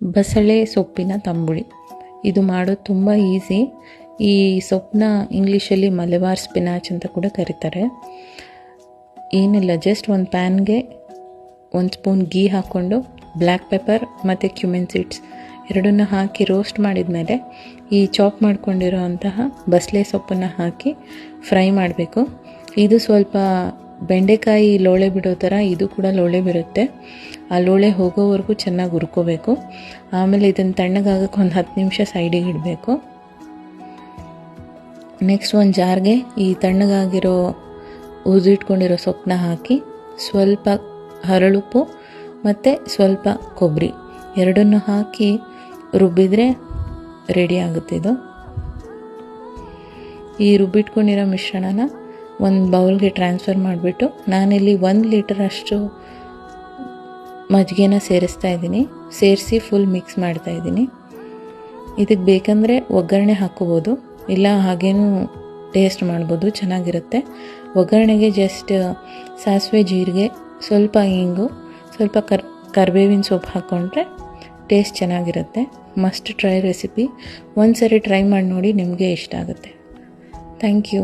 ಬಸಳೆ ಸೊಪ್ಪಿನ ತಂಬುಳಿ. ಇದು ಮಾಡೋದು ತುಂಬ ಈಸಿ. ಈ ಸೊಪ್ಪನ್ನ ಇಂಗ್ಲೀಷಲ್ಲಿ ಮಲಬಾರ್ ಸ್ಪಿನಾಚ್ ಅಂತ ಕೂಡ ಕರೀತಾರೆ. ಏನಿಲ್ಲ, ಜಸ್ಟ್ ಒಂದು ಪ್ಯಾನ್ಗೆ 1 ಸ್ಪೂನ್ ಗೀ ಹಾಕ್ಕೊಂಡು ಬ್ಲ್ಯಾಕ್ ಪೆಪ್ಪರ್ ಮತ್ತು ಕ್ಯುಮಿನ್ ಸೀಡ್ಸ್ ಎರಡನ್ನೂ ಹಾಕಿ ರೋಸ್ಟ್ ಮಾಡಿದ ಮೇಲೆ ಈ ಚಾಪ್ ಮಾಡ್ಕೊಂಡಿರೋ ಅಂತಹ ಬಸಳೆ ಸೊಪ್ಪನ್ನು ಹಾಕಿ ಫ್ರೈ ಮಾಡಬೇಕು. ಇದು ಸ್ವಲ್ಪ ಬೆಂಡೆಕಾಯಿ ಲೋಳೆ ಬಿಡೋ ಥರ ಇದು ಕೂಡ ಲೋಳೆ ಬಿಡುತ್ತೆ. ಆ ಲೋಳೆ ಹೋಗೋವರೆಗೂ ಚೆನ್ನಾಗಿ ಹುರ್ಕೋಬೇಕು. ಆಮೇಲೆ ಇದನ್ನು ತಣ್ಣಗಾಗಕ್ಕೆ ಒಂದು 10 ನಿಮಿಷ ಸೈಡಿಗೆ ಇಡಬೇಕು. ನೆಕ್ಸ್ಟ್ ಒಂದು ಜಾರ್ಗೆ ಈ ತಣ್ಣಗಾಗಿರೋ ಹುರಿದಿಟ್ಕೊಂಡಿರೋ ಸೊಪ್ಪನ್ನ ಹಾಕಿ ಸ್ವಲ್ಪ ಹರಳುಪ್ಪು ಮತ್ತು ಸ್ವಲ್ಪ ಕೊಬ್ಬರಿ ಎರಡನ್ನೂ ಹಾಕಿ ರುಬ್ಬಿದರೆ ರೆಡಿ ಆಗುತ್ತೆ ಇದು. ಈ ರುಬ್ಬಿಟ್ಕೊಂಡಿರೋ ಮಿಶ್ರಣನ ಒಂದು ಬೌಲ್ಗೆ ಟ್ರಾನ್ಸ್ಫರ್ ಮಾಡಿಬಿಟ್ಟು ನಾನಿಲ್ಲಿ 1 ಲೀಟರ್ ಅಷ್ಟು ಮಜ್ಜಿಗೆನ ಸೇರಿಸ್ತಾ ಇದ್ದೀನಿ. ಸೇರಿಸಿ ಫುಲ್ ಮಿಕ್ಸ್ ಮಾಡ್ತಾ ಇದ್ದೀನಿ. ಇದಕ್ಕೆ ಬೇಕಂದರೆ ಒಗ್ಗರಣೆ ಹಾಕ್ಕೋಬೋದು, ಇಲ್ಲ ಹಾಗೇನೂ ಟೇಸ್ಟ್ ಮಾಡ್ಬೋದು, ಚೆನ್ನಾಗಿರುತ್ತೆ. ಒಗ್ಗರಣೆಗೆ ಜಸ್ಟ್ ಸಾಸಿವೆ, ಜೀರಿಗೆ, ಸ್ವಲ್ಪ ಇಂಗು, ಸ್ವಲ್ಪ ಕರಿಬೇವಿನ ಸೊಪ್ಪು ಹಾಕ್ಕೊಂಡ್ರೆ ಟೇಸ್ಟ್ ಚೆನ್ನಾಗಿರುತ್ತೆ. Must try recipe. ಒಂದು ಸರಿ ಟ್ರೈ ಮಾಡಿ ನೋಡಿ, ನಿಮಗೆ ಇಷ್ಟ ಆಗುತ್ತೆ. Thank you.